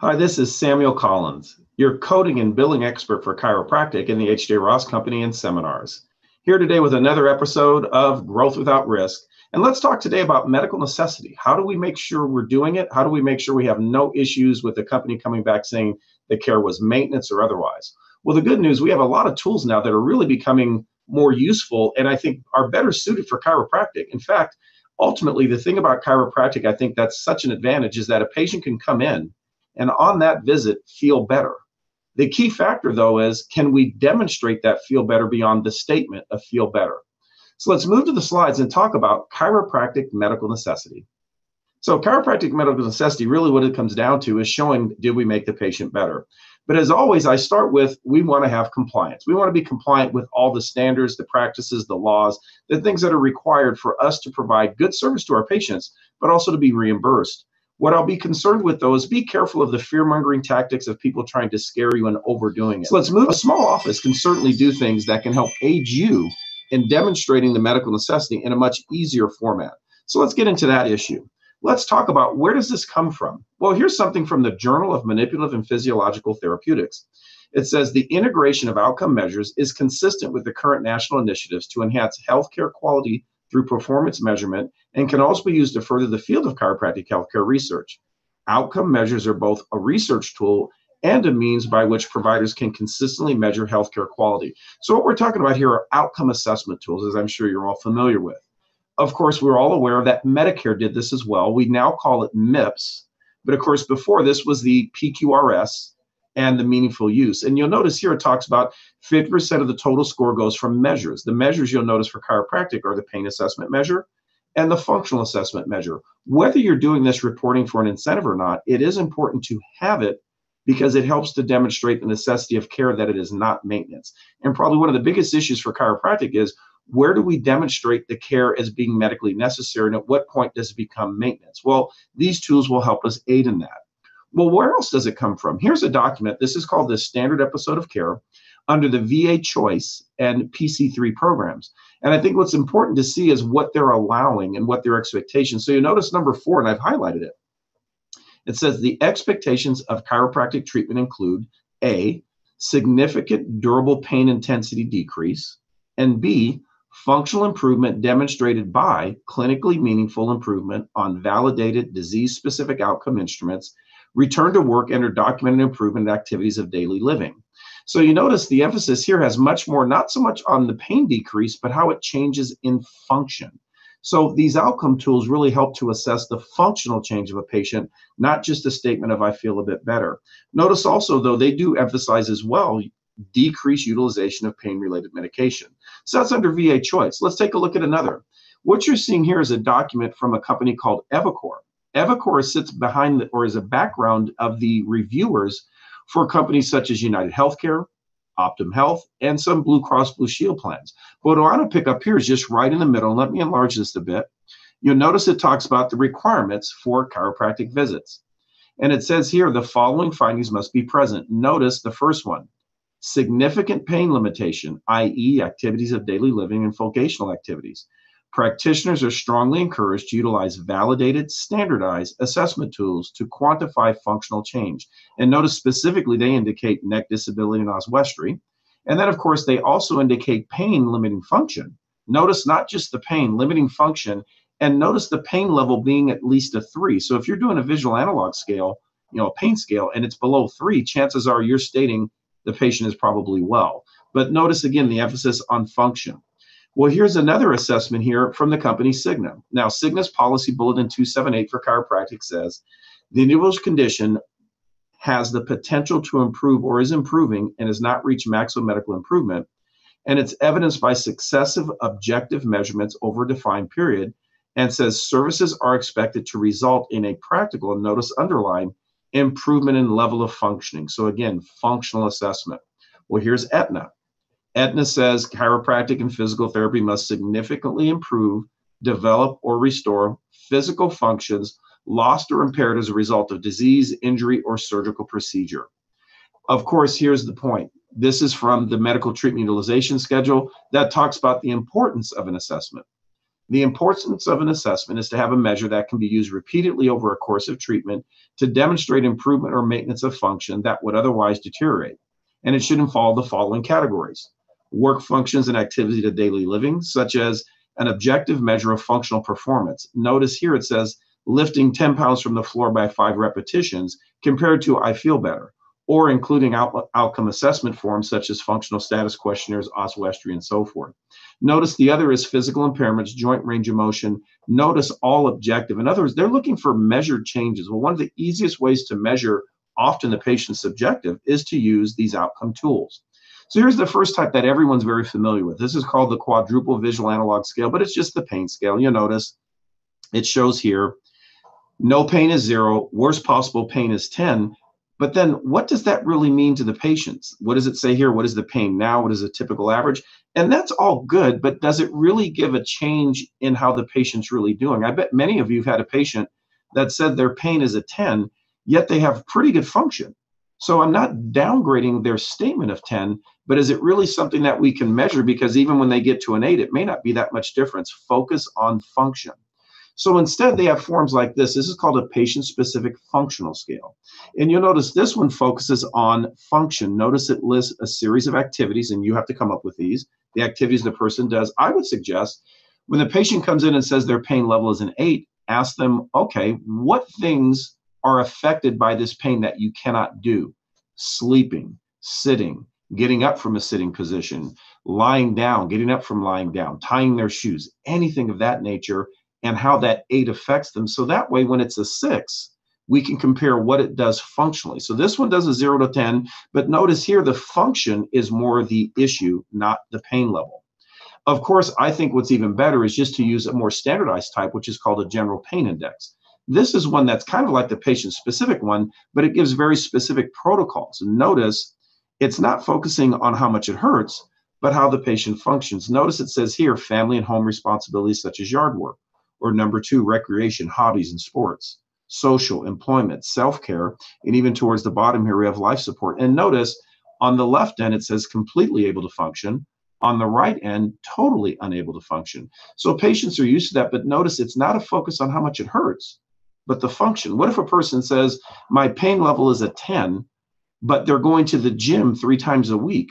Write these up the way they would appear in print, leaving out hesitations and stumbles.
Hi, this is Samuel Collins, your coding and billing expert for chiropractic in the H.J. Ross Company and seminars. Here today with another episode of Growth Without Risk. And let's talk today about medical necessity. How do we make sure we're doing it? How do we make sure we have no issues with the company coming back saying the care was maintenance or otherwise? Well, the good news, we have a lot of tools now that are really becoming more useful and I think are better suited for chiropractic. In fact, ultimately, the thing about chiropractic, I think that's such an advantage is that a patient can come in and on that visit feel better. The key factor, though, is can we demonstrate that feel better beyond the statement of feel better? So let's move to the slides and talk about chiropractic medical necessity. So chiropractic medical necessity, really what it comes down to is showing, did we make the patient better? But as always, I start with, we want to have compliance. We want to be compliant with all the standards, the practices, the laws, the things that are required for us to provide good service to our patients, but also to be reimbursed. What I'll be concerned with, though, is be careful of the fear-mongering tactics of people trying to scare you and overdoing it. So let's move. A small office can certainly do things that can help aid you in demonstrating the medical necessity in a much easier format. So let's get into that issue. Let's talk about where does this come from? Well, here's something from the Journal of Manipulative and Physiological Therapeutics. It says the integration of outcome measures is consistent with the current national initiatives to enhance healthcare quality through performance measurement and can also be used to further the field of chiropractic healthcare research. Outcome measures are both a research tool and a means by which providers can consistently measure healthcare quality. So what we're talking about here are outcome assessment tools, as I'm sure you're all familiar with. Of course, we're all aware that Medicare did this as well. We now call it MIPS, but of course, before this was the PQRS and the meaningful use. And you'll notice here it talks about 50% of the total score goes from measures. The measures you'll notice for chiropractic are the pain assessment measure and the functional assessment measure. Whether you're doing this reporting for an incentive or not, it is important to have it because it helps to demonstrate the necessity of care, that it is not maintenance. And probably one of the biggest issues for chiropractic is, where do we demonstrate the care as being medically necessary, and at what point does it become maintenance? Well, these tools will help us aid in that. Well, where else does it come from? Here's a document. This is called the Standard Episode of Care under the VA Choice and PC3 programs. And I think what's important to see is what they're allowing and what their expectations. So you notice number 4, and I've highlighted it. It says the expectations of chiropractic treatment include A, significant durable pain intensity decrease, and B, functional improvement demonstrated by clinically meaningful improvement on validated disease-specific outcome instruments, return to work, and or documented improvement in activities of daily living. So you notice the emphasis here has much more, not so much on the pain decrease, but how it changes in function. So these outcome tools really help to assess the functional change of a patient, not just a statement of I feel a bit better. Notice also, though, they do emphasize as well decreased utilization of pain-related medication. So that's under VA Choice. Let's take a look at another. What you're seeing here is a document from a company called eviCore. eviCore sits behind or is a background of the reviewers for companies such as United Healthcare, Optum Health, and some Blue Cross Blue Shield plans. But what I want to pick up here is just right in the middle. Let me enlarge this a bit. You'll notice it talks about the requirements for chiropractic visits. And it says here, the following findings must be present. Notice the first one, significant pain limitation, i.e. activities of daily living and vocational activities. Practitioners are strongly encouraged to utilize validated, standardized assessment tools to quantify functional change. And notice specifically, they indicate neck disability and oswestry. And then, of course, they also indicate pain limiting function. Notice not just the pain, limiting function, and notice the pain level being at least a 3. So if you're doing a visual analog scale, a pain scale, and it's below 3, chances are you're stating the patient is probably well. But notice again the emphasis on function. Well, here's another assessment here from the company Cigna. Now, Cigna's policy bulletin 278 for chiropractic says the individual's condition has the potential to improve or is improving and has not reached maximum medical improvement, and it's evidenced by successive objective measurements over a defined period, and says services are expected to result in a practical, and notice underline, improvement in level of functioning. So again, functional assessment. Well, here's Aetna. Aetna says chiropractic and physical therapy must significantly improve, develop, or restore physical functions lost or impaired as a result of disease, injury, or surgical procedure. Of course, here's the point. This is from the medical treatment utilization schedule that talks about the importance of an assessment. The importance of an assessment is to have a measure that can be used repeatedly over a course of treatment to demonstrate improvement or maintenance of function that would otherwise deteriorate. And it should involve the following categories: work functions and activities of daily living, such as an objective measure of functional performance. Notice here it says lifting 10 pounds from the floor by 5 repetitions compared to I feel better, or including outcome assessment forms such as functional status questionnaires, oswestry, and so forth. Notice the other is physical impairments, joint range of motion. Notice all objective. In other words, they're looking for measured changes. Well, one of the easiest ways to measure often the patient's subjective is to use these outcome tools. So here's the first type that everyone's very familiar with. This is called the quadruple visual analog scale, but it's just the pain scale. You'll notice it shows here, no pain is 0, worst possible pain is 10. But then what does that really mean to the patients? What does it say here? What is the pain now? What is a typical average? And that's all good, but does it really give a change in how the patient's really doing? I bet many of you have had a patient that said their pain is a 10, yet they have pretty good function. So I'm not downgrading their statement of 10, but is it really something that we can measure? Because even when they get to an 8, it may not be that much difference. Focus on function. So instead, they have forms like this. This is called a patient-specific functional scale. And you'll notice this one focuses on function. Notice it lists a series of activities, and you have to come up with these, the activities the person does. I would suggest when the patient comes in and says their pain level is an 8, ask them, okay, what things are affected by this pain that you cannot do? Sleeping, sitting, getting up from a sitting position, lying down, getting up from lying down, tying their shoes, anything of that nature, and how that 8 affects them. So that way, when it's a 6, we can compare what it does functionally. So this one does a 0 to 10, but notice here the function is more the issue, not the pain level. Of course, I think what's even better is just to use a more standardized type, which is called a general pain index. This is one that's kind of like the patient-specific one, but it gives very specific protocols. And notice it's not focusing on how much it hurts, but how the patient functions. Notice it says here, family and home responsibilities such as yard work. Or number 2, recreation, hobbies, and sports, social, employment, self-care, and even towards the bottom here, we have life support. And notice on the left end, it says completely able to function. On the right end, totally unable to function. So patients are used to that, but notice it's not a focus on how much it hurts, but the function. What if a person says, my pain level is a 10, but they're going to the gym 3 times a week?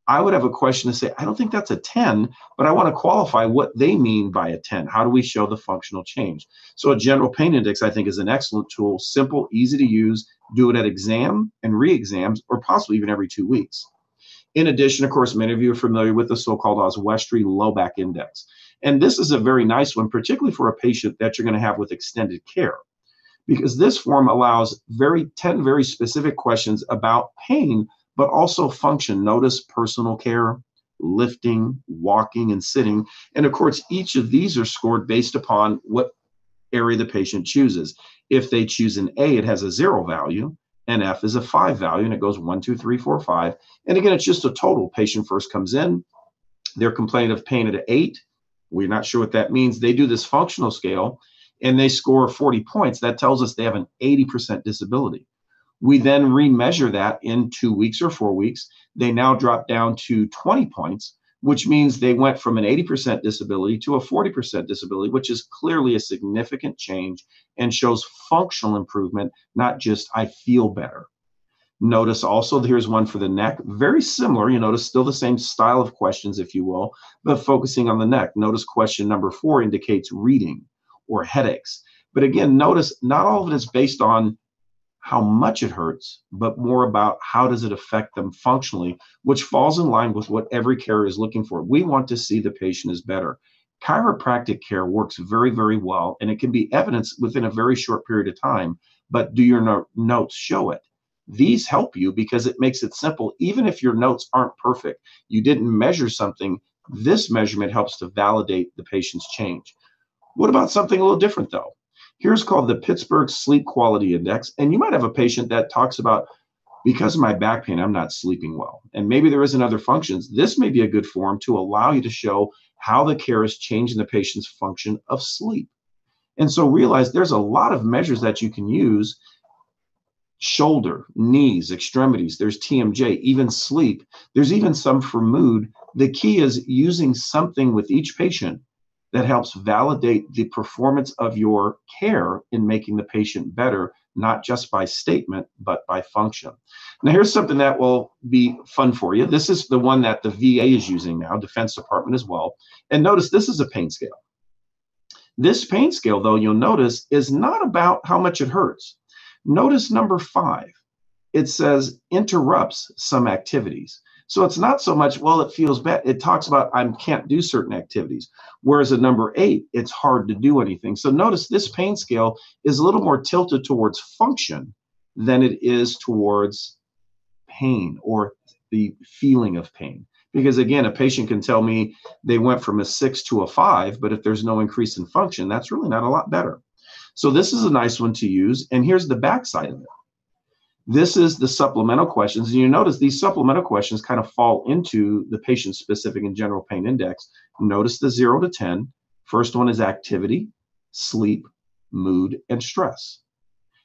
I would have a question to say, I don't think that's a 10, but I want to qualify what they mean by a 10. How do we show the functional change? So a general pain index, I think, is an excellent tool, simple, easy to use, do it at exam and re-exams, or possibly even every 2 weeks. In addition, of course, many of you are familiar with the so-called oswestry low back index. And this is a very nice one, particularly for a patient that you're going to have with extended care, because this form allows 10 very specific questions about pain, but also function. Notice personal care, lifting, walking, and sitting. And of course, each of these are scored based upon what area the patient chooses. If they choose an A, it has a 0 value, and F is a 5 value, and it goes 1, 2, 3, 4, 5. And again, it's just a total. Patient first comes in, they're complaining of pain at an 8. We're not sure what that means. They do this functional scale, and they score 40 points. That tells us they have an 80% disability. We then remeasure that in 2 weeks or 4 weeks. They now drop down to 20 points, which means they went from an 80% disability to a 40% disability, which is clearly a significant change and shows functional improvement, not just I feel better. Notice also, here's one for the neck, very similar. You notice still the same style of questions, if you will, but focusing on the neck. Notice question number 4 indicates reading or headaches. But again, notice not all of it is based on how much it hurts, but more about how does it affect them functionally, which falls in line with what every carer is looking for. We want to see the patient is better. Chiropractic care works very, very well, and it can be evidenced within a very short period of time, but do your notes show it? These help you because it makes it simple. Even if your notes aren't perfect, you didn't measure something, this measurement helps to validate the patient's change. What about something a little different though? Here's called the Pittsburgh Sleep Quality Index. And you might have a patient that talks about, because of my back pain, I'm not sleeping well. And maybe there isn't other functions. This may be a good form to allow you to show how the care is changing the patient's function of sleep. And so realize there's a lot of measures that you can use: shoulder, knees, extremities, there's TMJ, even sleep. There's even some for mood. The key is using something with each patient that helps validate the performance of your care in making the patient better, not just by statement, but by function. Now, here's something that will be fun for you. This is the one that the VA is using now, Defense Department as well. And notice this is a pain scale. This pain scale, though, you'll notice is not about how much it hurts. Notice number 5. It says interrupts some activities. So it's not so much, well, it feels bad. It talks about I can't do certain activities. Whereas at number 8, it's hard to do anything. So notice this pain scale is a little more tilted towards function than it is towards pain or the feeling of pain. Because again, a patient can tell me they went from a 6 to a 5, but if there's no increase in function, that's really not a lot better. So this is a nice one to use. And here's the backside of it. This is the supplemental questions. And you notice these supplemental questions kind of fall into the patient-specific and general pain index. Notice the 0 to 10. First one is activity, sleep, mood, and stress.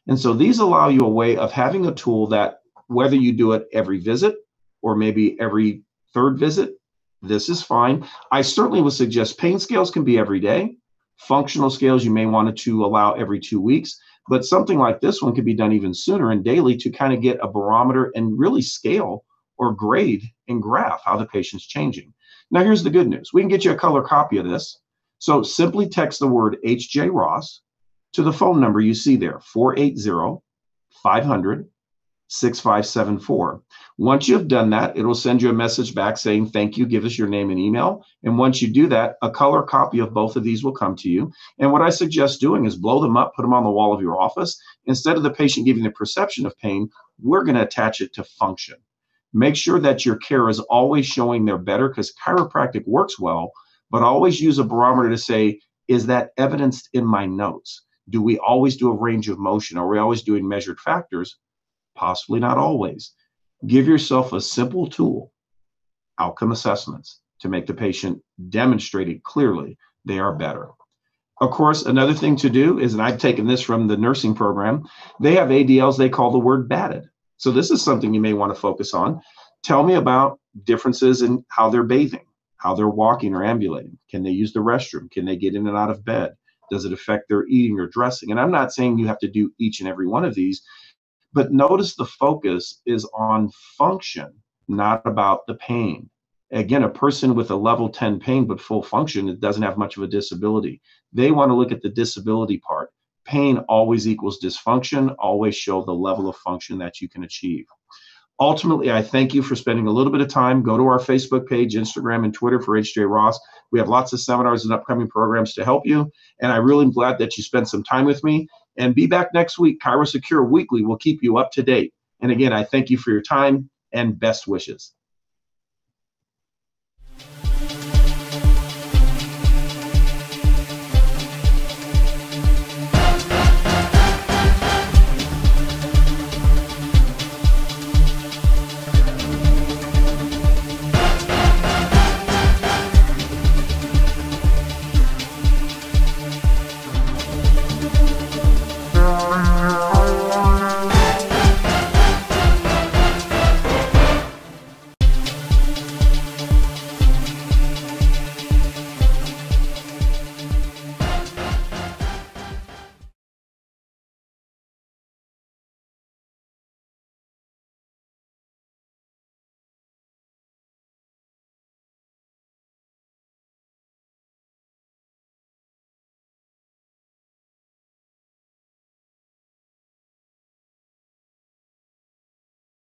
And so these allow you a way of having a tool that whether you do it every visit or maybe every 3rd visit, this is fine. I certainly would suggest pain scales can be every day. Functional scales you may want to allow every 2 weeks, but something like this one could be done even sooner and daily to kind of get a barometer and really scale or grade and graph how the patient's changing. Now here's the good news. We can get you a color copy of this. So simply text the word HJ Ross to the phone number you see there, 480-500-6574. Once you've done that, it will send you a message back saying, thank you, give us your name and email. And once you do that, a color copy of both of these will come to you. And what I suggest doing is blow them up, put them on the wall of your office. Instead of the patient giving the perception of pain, we're going to attach it to function. Make sure that your care is always showing they're better, because chiropractic works well, but always use a barometer to say, is that evidenced in my notes? Do we always do a range of motion? Are we always doing measured factors? Possibly not always. Give yourself a simple tool, outcome assessments, to make the patient demonstrate it clearly they are better. Of course, another thing to do is, and I've taken this from the nursing program, they have ADLs they call the word batted. So this is something you may want to focus on. Tell me about differences in how they're bathing, how they're walking or ambulating. Can they use the restroom? Can they get in and out of bed? Does it affect their eating or dressing? And I'm not saying you have to do each and every one of these, but notice the focus is on function, not about the pain. Again, a person with a level 10 pain but full function, it doesn't have much of a disability. They want to look at the disability part. Pain always equals dysfunction, always show the level of function that you can achieve. Ultimately, I thank you for spending a little bit of time. Go to our Facebook page, Instagram, and Twitter for HJ Ross. We have lots of seminars and upcoming programs to help you. And I really am glad that you spent some time with me. And be back next week. ChiroSecure Weekly will keep you up to date. And again, I thank you for your time and best wishes.